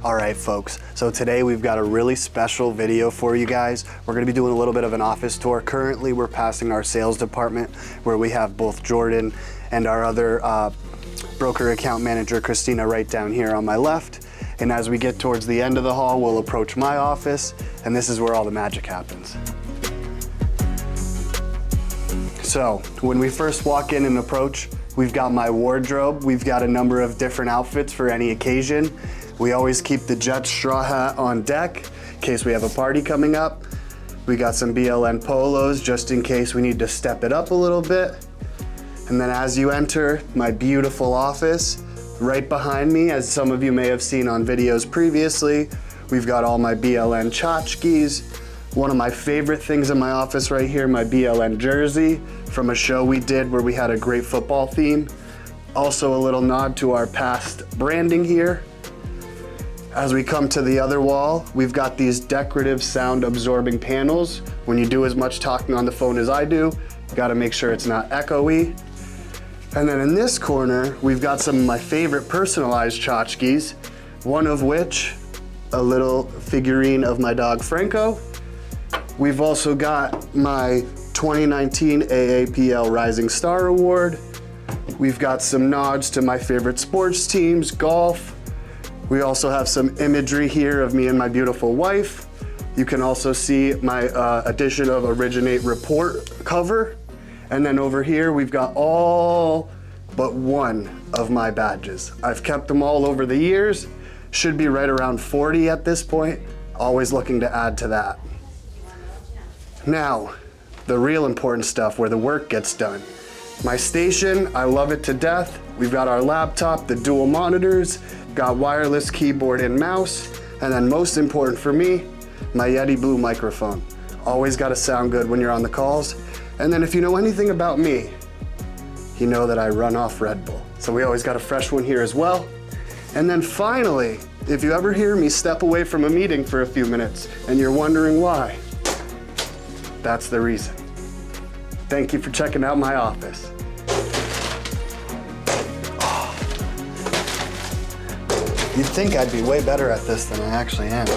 All right, folks, so today we've got a really special video for you guys. We're gonna be doing a little bit of an office tour. Currently, we're passing our sales department where we have both Jordan and our other broker account manager, Christina, right down here on my left. And as we get towards the end of the hall, we'll approach my office, and this is where all the magic happens. So when we first walk in and approach, we've got my wardrobe. We've got a number of different outfits for any occasion. We always keep the Jets straw hat on deck in case we have a party coming up. We got some BLN polos just in case we need to step it up a little bit. And then as you enter my beautiful office, right behind me, as some of you may have seen on videos previously, we've got all my BLN tchotchkes. One of my favorite things in my office right here, my BLN jersey from a show we did where we had a great football theme. Also a little nod to our past branding here. As we come to the other wall, we've got these decorative sound absorbing panels. When you do as much talking on the phone as I do, you gotta make sure it's not echoey. And then in this corner, we've got some of my favorite personalized tchotchkes, one of which, a little figurine of my dog Franco. We've also got my 2019 AAPL Rising Star Award. We've got some nods to my favorite sports teams, golf. We also have some imagery here of me and my beautiful wife. You can also see my edition of Originate Report cover. And then over here, we've got all but one of my badges. I've kept them all over the years. Should be right around 40 at this point. Always looking to add to that. Now, the real important stuff where the work gets done. My station, I love it to death. We've got our laptop, the dual monitors, got wireless keyboard and mouse, and then most important for me, my Yeti Blue microphone. Always gotta sound good when you're on the calls. And then if you know anything about me, you know that I run off Red Bull. So we always got a fresh one here as well. And then finally, if you ever hear me step away from a meeting for a few minutes and you're wondering why, that's the reason. Thank you for checking out my office. You'd think I'd be way better at this than I actually am.